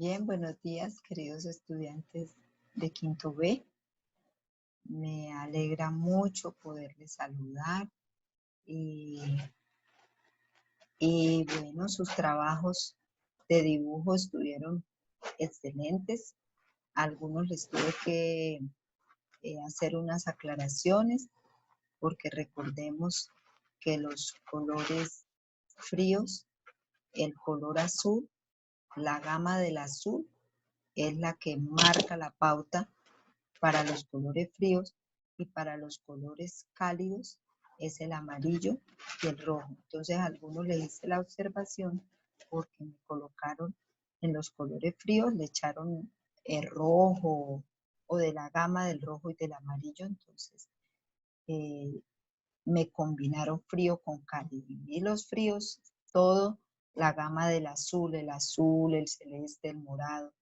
Bien, buenos días, queridos estudiantes de quinto B. Me alegra mucho poderles saludar y, bueno, sus trabajos de dibujo estuvieron excelentes. A algunos les tuve que hacer unas aclaraciones porque recordemos que los colores fríos, el color azul, la gama del azul es la que marca la pauta para los colores fríos y para los colores cálidos es el amarillo y el rojo. Entonces a algunos le hice la observación porque me colocaron en los colores fríos, le echaron el rojo o de la gama del rojo y del amarillo, entonces eh, me combinaron frío con cálido. Y los fríos, todo la gama del azul, el celeste, el morado,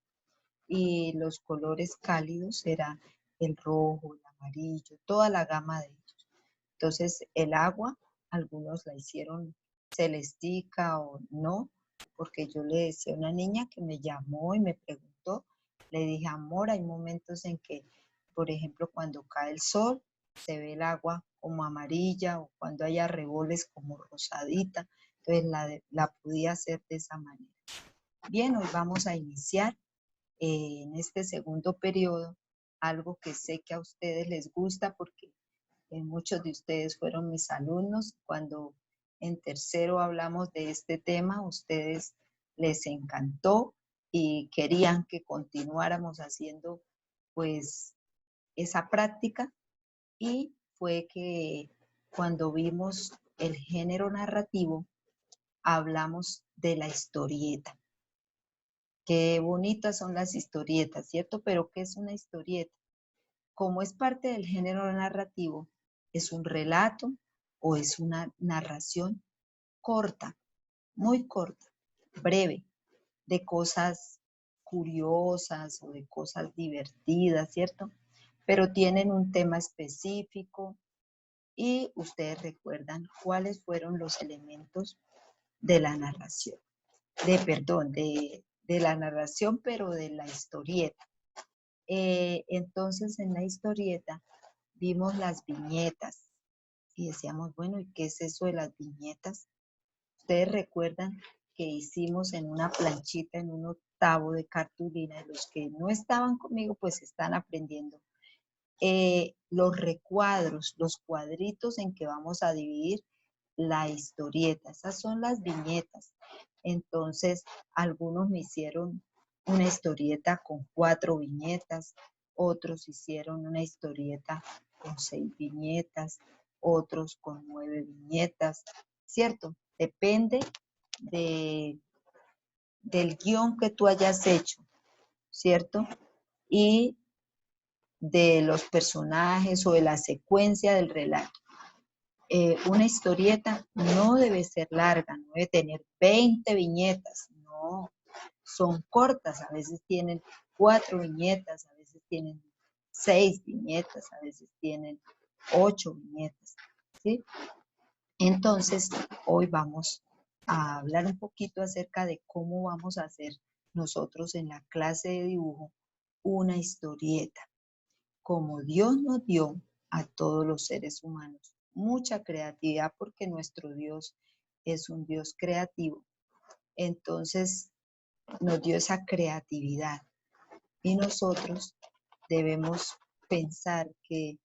y los colores cálidos serán el rojo, el amarillo, toda la gama de ellos. Entonces, el agua, algunos la hicieron celestica o no, porque yo le decía a una niña que me llamó y me preguntó, le dije, amor, hay momentos en que, por ejemplo, cuando cae el sol, se ve el agua como amarilla o cuando hay arreboles como rosadita, entonces la podía hacer de esa manera. Bien, hoy vamos a iniciar en este segundo periodo, algo que sé que a ustedes les gusta porque muchos de ustedes fueron mis alumnos. Cuando en tercero hablamos de este tema, a ustedes les encantó y querían que continuáramos haciendo pues esa práctica, y fue que cuando vimos el género narrativo hablamos de la historieta. Qué bonitas son las historietas, ¿cierto? Pero ¿qué es una historieta? Como es parte del género narrativo, es un relato o es una narración corta, muy corta, breve, de cosas curiosas o de cosas divertidas, ¿cierto? Pero tienen un tema específico y ustedes recuerdan cuáles fueron los elementos de la narración, de la narración, pero de la historieta. Entonces, en la historieta vimos las viñetas y decíamos, bueno, ¿y qué es eso de las viñetas? Ustedes recuerdan que hicimos en una planchita, en un octavo de cartulina, y los que no estaban conmigo, pues están aprendiendo. Los recuadros, los cuadritos en que vamos a dividir la historieta, esas son las viñetas. Entonces, algunos me hicieron una historieta con 4 viñetas, otros hicieron una historieta con 6 viñetas, otros con 9 viñetas, ¿cierto? Depende de, del guión que tú hayas hecho, ¿cierto? Y de los personajes o de la secuencia del relato. Una historieta no debe ser larga, no debe tener 20 viñetas, no, son cortas, a veces tienen 4 viñetas, a veces tienen 6 viñetas, a veces tienen 8 viñetas, ¿sí? Entonces, hoy vamos a hablar un poquito acerca de cómo vamos a hacer nosotros en la clase de dibujo una historieta. Como Dios nos dio a todos los seres humanos mucha creatividad, porque nuestro Dios es un Dios creativo, entonces nos dio esa creatividad y nosotros debemos pensar que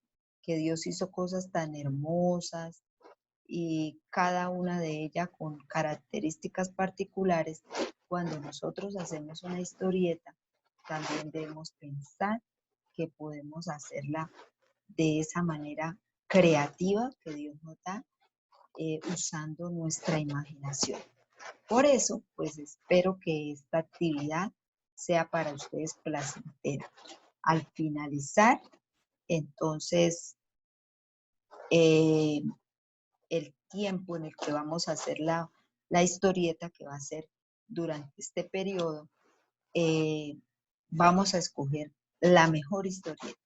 Dios hizo cosas tan hermosas y cada una de ellas con características particulares. Cuando nosotros hacemos una historieta, también debemos pensar que podemos hacerla de esa manera creativa que Dios nos da, usando nuestra imaginación. Por eso, pues espero que esta actividad sea para ustedes placentera. Al finalizar, entonces, eh, el tiempo en el que vamos a hacer la historieta, que va a ser durante este periodo, eh, vamos a escoger la mejor historieta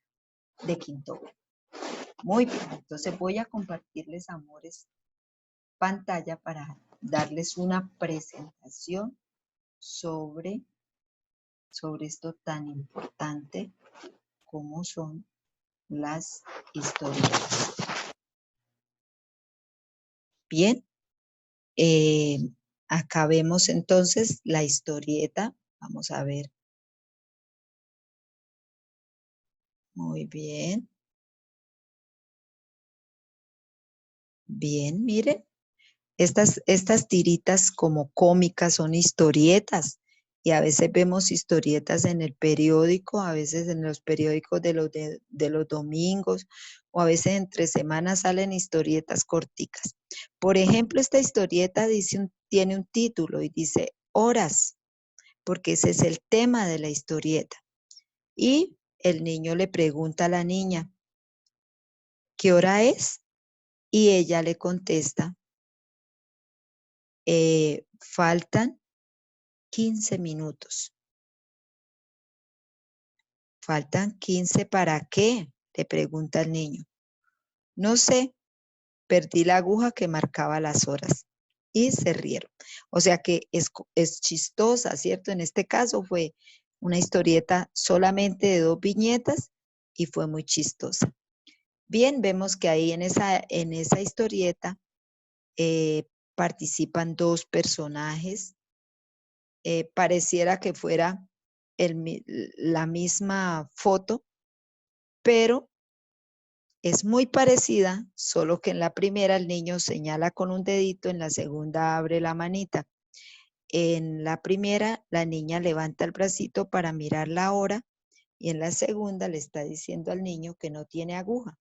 de quinto B. Muy bien, entonces voy a compartirles, amores, pantalla para darles una presentación sobre sobre esto tan importante como son las historietas. Bien, eh, acá vemos entonces la historieta. Vamos a ver. Muy bien. Bien, miren. Estas tiritas como cómicas son historietas y a veces vemos historietas en el periódico, a veces en los periódicos de los domingos o a veces entre semanas salen historietas corticas. Por ejemplo, esta historieta tiene un título y dice Horas, porque ese es el tema de la historieta. Y el niño le pregunta a la niña, ¿qué hora es? Y ella le contesta, faltan 15 minutos. ¿Faltan 15 para qué? Le pregunta el niño. No sé, perdí la aguja que marcaba las horas. Y se rieron. O sea que es chistosa, ¿cierto? En este caso fue una historieta solamente de 2 viñetas y fue muy chistosa. Bien, vemos que ahí en esa historieta participan 2 personajes. Pareciera que fuera la misma foto, pero es muy parecida, solo que en la primera el niño señala con un dedito, en la segunda abre la manita. En la primera, la niña levanta el bracito para mirar la hora y en la segunda le está diciendo al niño que no tiene aguja.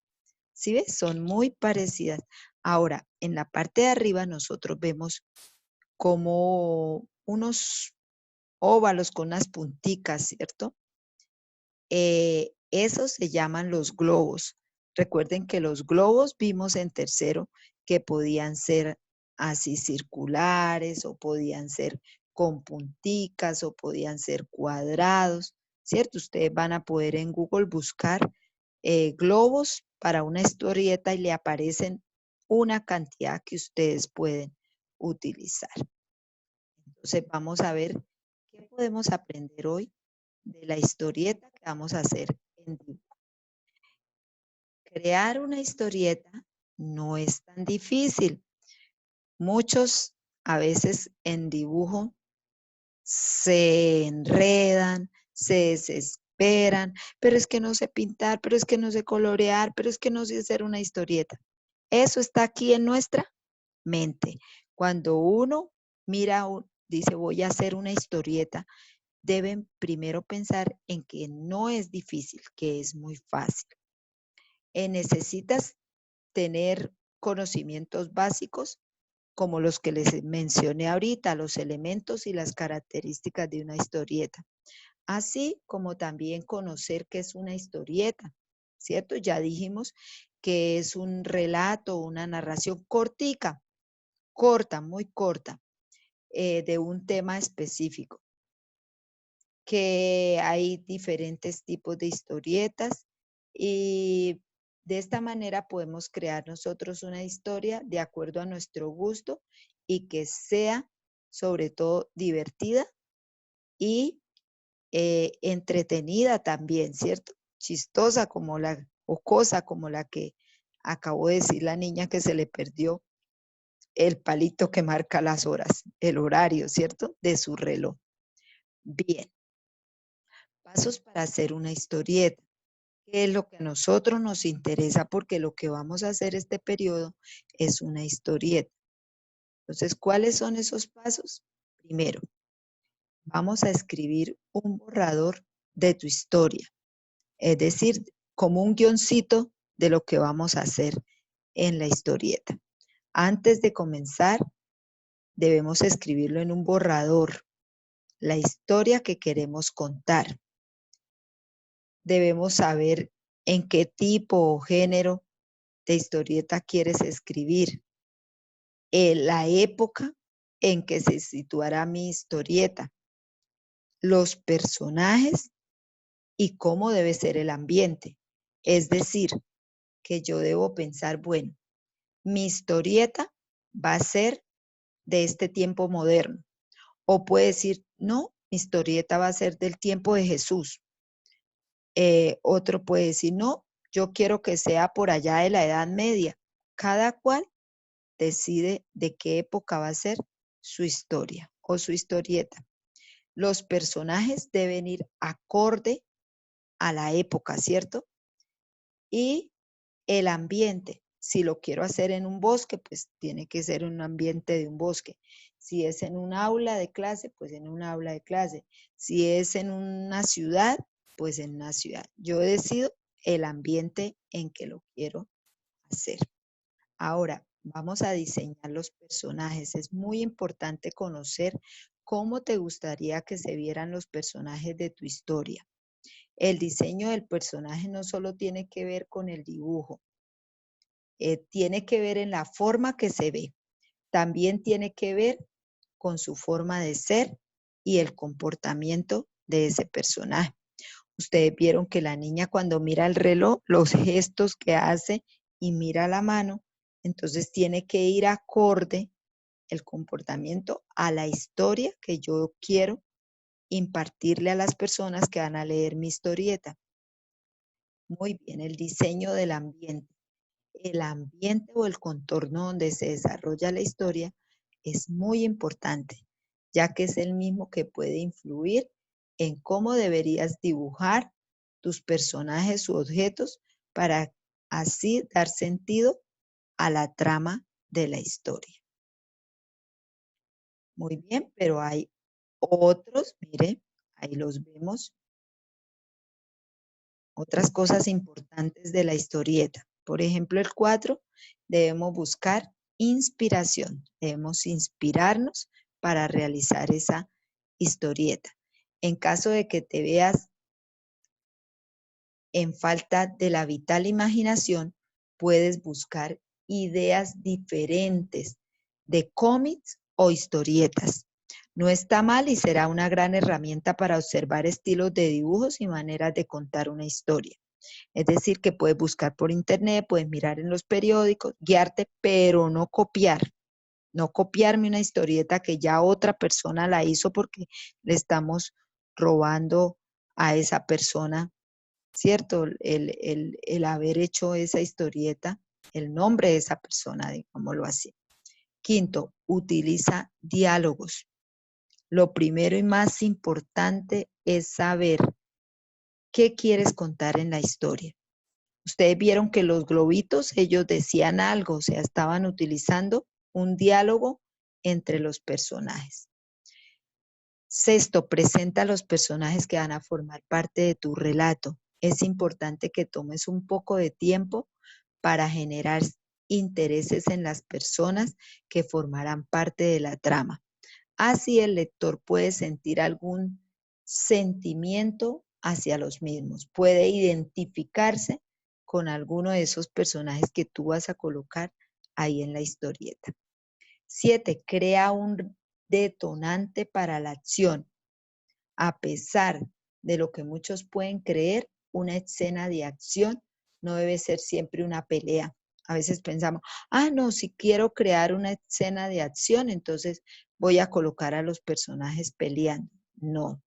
¿Sí ves? Son muy parecidas. Ahora, en la parte de arriba nosotros vemos como unos óvalos con unas punticas, ¿cierto? Esos se llaman los globos. Recuerden que los globos vimos en tercero que podían ser así circulares o podían ser con punticas o podían ser cuadrados, ¿cierto? Ustedes van a poder en Google buscar globos para una historieta y le aparecen una cantidad que ustedes pueden utilizar. Entonces vamos a ver qué podemos aprender hoy de la historieta que vamos a hacer en dibujo. Crear una historieta no es tan difícil. Muchos a veces en dibujo se enredan, se desesperan, pero es que no sé pintar, pero es que no sé colorear, pero es que no sé hacer una historieta. Eso está aquí en nuestra mente. Cuando uno mira, dice voy a hacer una historieta, deben primero pensar en que no es difícil, que es muy fácil. Necesitas tener conocimientos básicos como los que les mencioné ahorita, los elementos y las características de una historieta, así como también conocer qué es una historieta, ¿cierto? Ya dijimos que es un relato, una narración cortica, corta, muy corta, de un tema específico, que hay diferentes tipos de historietas y de esta manera podemos crear nosotros una historia de acuerdo a nuestro gusto y que sea sobre todo divertida y entretenida también, ¿cierto? Chistosa como o cosa como la que acabó de decir la niña que se le perdió el palito que marca las horas, el horario, ¿cierto? De su reloj. Bien. Pasos para hacer una historieta. ¿Qué es lo que a nosotros nos interesa? Porque lo que vamos a hacer este periodo es una historieta. Entonces, ¿cuáles son esos pasos? Primero, vamos a escribir un borrador de tu historia. Es decir, como un guioncito de lo que vamos a hacer en la historieta. Antes de comenzar, debemos escribirlo en un borrador, la historia que queremos contar. Debemos saber en qué tipo o género de historieta quieres escribir, la época en que se situará mi historieta, los personajes y cómo debe ser el ambiente. Es decir, que yo debo pensar, bueno, mi historieta va a ser de este tiempo moderno. O puede decir, no, historieta va a ser del tiempo de Jesús. Otro puede decir, no, yo quiero que sea por allá de la Edad Media. Cada cual decide de qué época va a ser su historia o su historieta. Los personajes deben ir acorde a la época, ¿cierto? Y el ambiente. Si lo quiero hacer en un bosque, pues tiene que ser un ambiente de un bosque. Si es en un aula de clase, pues en un aula de clase. Si es en una ciudad, pues en una ciudad. Yo decido el ambiente en que lo quiero hacer. Ahora, vamos a diseñar los personajes. Es muy importante conocer cómo te gustaría que se vieran los personajes de tu historia. El diseño del personaje no solo tiene que ver con el dibujo, tiene que ver en la forma que se ve. También tiene que ver con su forma de ser y el comportamiento de ese personaje. Ustedes vieron que la niña cuando mira el reloj, los gestos que hace y mira la mano, entonces tiene que ir acorde el comportamiento a la historia que yo quiero impartirle a las personas que van a leer mi historieta. Muy bien, el diseño del ambiente. El ambiente o el contorno donde se desarrolla la historia es muy importante, ya que es el mismo que puede influir en cómo deberías dibujar tus personajes u objetos para así dar sentido a la trama de la historia. Muy bien, pero hay otros, mire, ahí los vemos, otras cosas importantes de la historieta. Por ejemplo, el 4, debemos buscar inspiración. Debemos inspirarnos para realizar esa historieta. En caso de que te veas en falta de la vital imaginación, puedes buscar ideas diferentes de cómics o historietas. No está mal y será una gran herramienta para observar estilos de dibujos y maneras de contar una historia. Es decir, que puedes buscar por internet, puedes mirar en los periódicos, guiarte, pero no copiar. No copiarme una historieta que ya otra persona la hizo porque le estamos robando a esa persona, ¿cierto? El haber hecho esa historieta, el nombre de esa persona, digámoslo así. Quinto, utiliza diálogos. Lo primero y más importante es saber qué quieres contar en la historia. Ustedes vieron que los globitos, ellos decían algo, o sea, estaban utilizando un diálogo entre los personajes. Sexto, presenta a los personajes que van a formar parte de tu relato. Es importante que tomes un poco de tiempo para generar intereses en las personas que formarán parte de la trama. Así el lector puede sentir algún sentimiento hacia los mismos, puede identificarse con alguno de esos personajes que tú vas a colocar ahí en la historieta. 7. Crea un detonante para la acción. A pesar de lo que muchos pueden creer, una escena de acción no debe ser siempre una pelea. A veces pensamos, no, si quiero crear una escena de acción, entonces voy a colocar a los personajes peleando. No.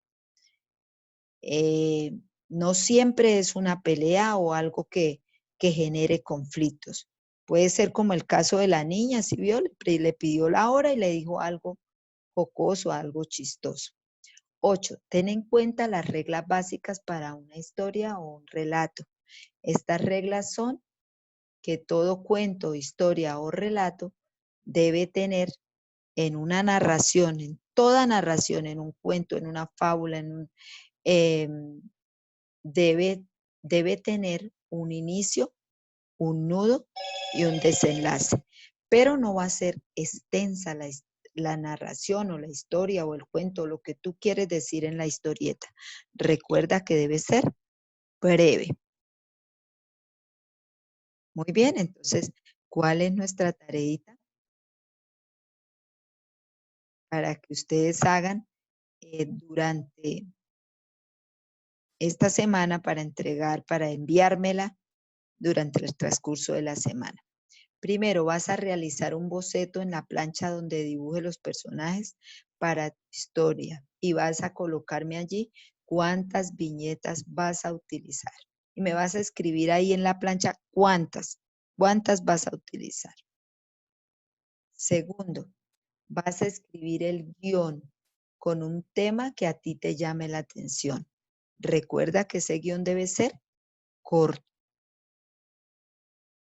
No siempre es una pelea o algo que genere conflictos. Puede ser como el caso de la niña, si vio, le pidió la hora y le dijo algo jocoso, algo chistoso. 8. Ten en cuenta las reglas básicas para una historia o un relato. Estas reglas son que todo cuento, historia o relato debe tener en una narración, en toda narración, en un cuento, en una fábula, debe, debe tener un inicio, un nudo y un desenlace. Pero no va a ser extensa la narración o la historia o el cuento, lo que tú quieres decir en la historieta. Recuerda que debe ser breve. Muy bien, entonces, ¿cuál es nuestra tareita? Para que ustedes hagan durante esta semana para entregar, para enviármela durante el transcurso de la semana. Primero, vas a realizar un boceto en la plancha donde dibuje los personajes. para tu historia y vas a colocarme allí cuántas viñetas vas a utilizar. Y me vas a escribir ahí en la plancha cuántas vas a utilizar. Segundo, vas a escribir el guión con un tema que a ti te llame la atención. Recuerda que ese guión debe ser corto.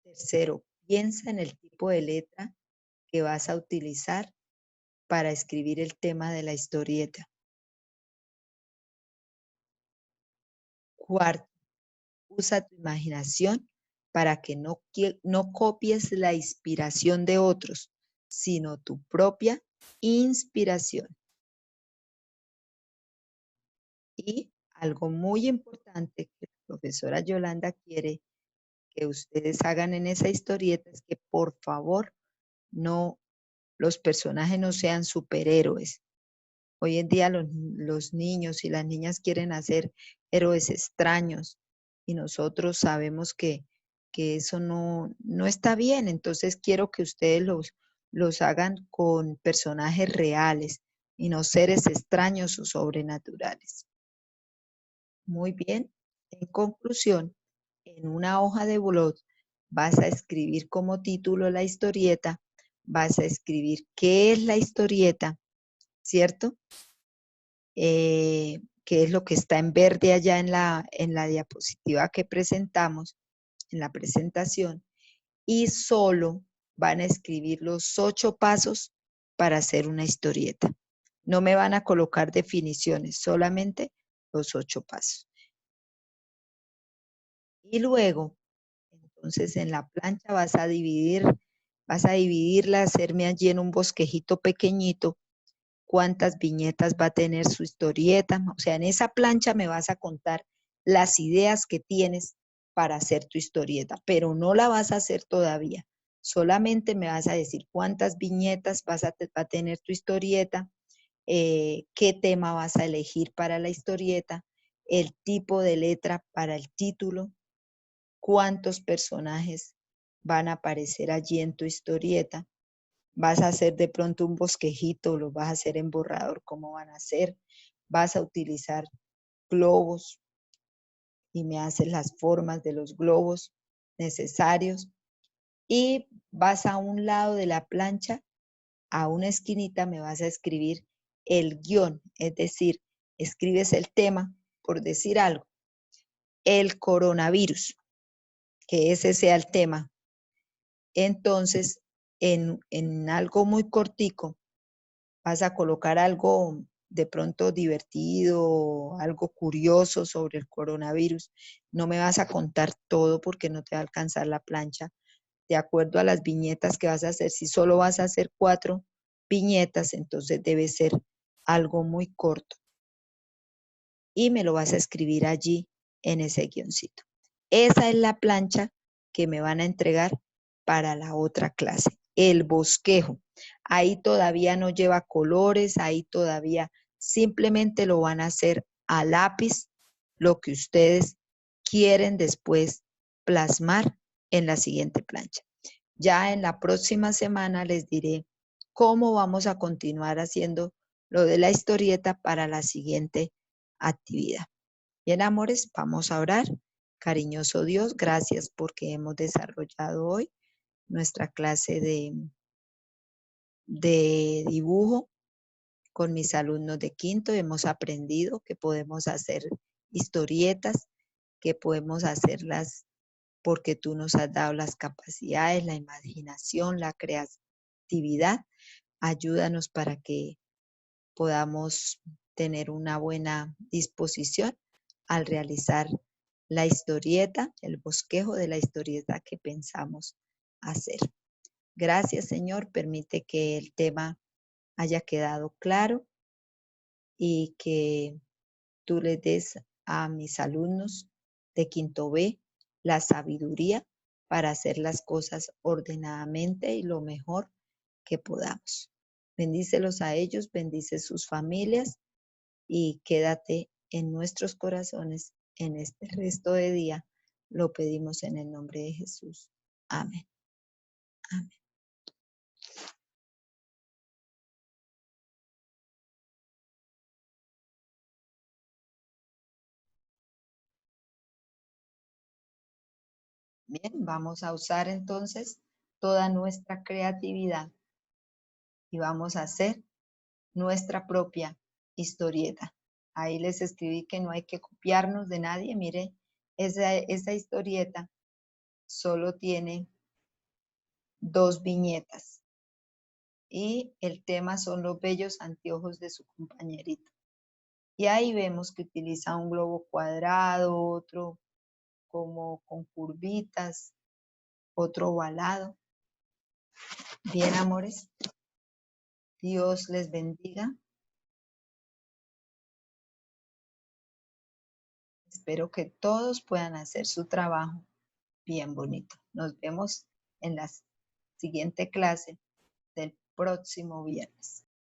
Tercero, piensa en el tipo de letra que vas a utilizar para escribir el tema de la historieta. Cuarto, usa tu imaginación para que no copies la inspiración de otros, sino tu propia inspiración. Y algo muy importante que la profesora Yolanda quiere que ustedes hagan en esa historieta es que por favor los personajes no sean superhéroes. Hoy en día los niños y las niñas quieren hacer héroes extraños y nosotros sabemos que eso no está bien. Entonces quiero que ustedes los hagan con personajes reales y no seres extraños o sobrenaturales. Muy bien. En conclusión, en una hoja de blog vas a escribir como título la historieta, vas a escribir qué es la historieta, ¿cierto? Que es lo que está en verde allá en la diapositiva que presentamos, en la presentación, y solo van a escribir los 8 pasos para hacer una historieta. No me van a colocar definiciones, solamente los 8 pasos. Y luego, entonces en la plancha vas a dividirla, hacerme allí en un bosquejito pequeñito cuántas viñetas va a tener su historieta. O sea, en esa plancha me vas a contar las ideas que tienes para hacer tu historieta, pero no la vas a hacer todavía. Solamente me vas a decir cuántas viñetas va a tener tu historieta, qué tema vas a elegir para la historieta, el tipo de letra para el título, cuántos personajes van a aparecer allí en tu historieta. Vas a hacer de pronto un bosquejito, lo vas a hacer en borrador, ¿cómo van a hacer? Vas a utilizar globos y me haces las formas de los globos necesarios. Y vas a un lado de la plancha, a una esquinita, me vas a escribir el guión, es decir, escribes el tema, por decir algo, el coronavirus, que ese sea el tema. Entonces, en algo muy cortico, vas a colocar algo de pronto divertido, algo curioso sobre el coronavirus. No me vas a contar todo porque no te va a alcanzar la plancha. De acuerdo a las viñetas que vas a hacer, si solo vas a hacer 4 viñetas, entonces debe ser algo muy corto. Y me lo vas a escribir allí en ese guioncito. Esa es la plancha que me van a entregar para la otra clase, el bosquejo. Ahí todavía no lleva colores, ahí todavía simplemente lo van a hacer a lápiz, lo que ustedes quieren después plasmar en la siguiente plancha. Ya en la próxima semana les diré cómo vamos a continuar haciendo lo de la historieta para la siguiente actividad. Bien, amores, vamos a orar. Cariñoso Dios, gracias porque hemos desarrollado hoy nuestra clase de dibujo con mis alumnos de quinto. Hemos aprendido que podemos hacer historietas, que podemos hacerlas porque tú nos has dado las capacidades, la imaginación, la creatividad. Ayúdanos para que podamos tener una buena disposición al realizar la historieta, el bosquejo de la historieta que pensamos hacer. Gracias, Señor. Permite que el tema haya quedado claro y que tú le des a mis alumnos de quinto B la sabiduría para hacer las cosas ordenadamente y lo mejor que podamos. Bendícelos a ellos, bendice sus familias y quédate en nuestros corazones en este resto de día. Lo pedimos en el nombre de Jesús. Amén. Amén. Bien, vamos a usar entonces toda nuestra creatividad y vamos a hacer nuestra propia historieta. Ahí les escribí que no hay que copiarnos de nadie. Mire, esa historieta solo tiene 2 viñetas y el tema son los bellos anteojos de su compañerito. Y ahí vemos que utiliza un globo cuadrado, otro como con curvitas, otro ovalado. Bien, amores, Dios les bendiga. Espero que todos puedan hacer su trabajo bien bonito. Nos vemos en la siguiente clase del próximo viernes.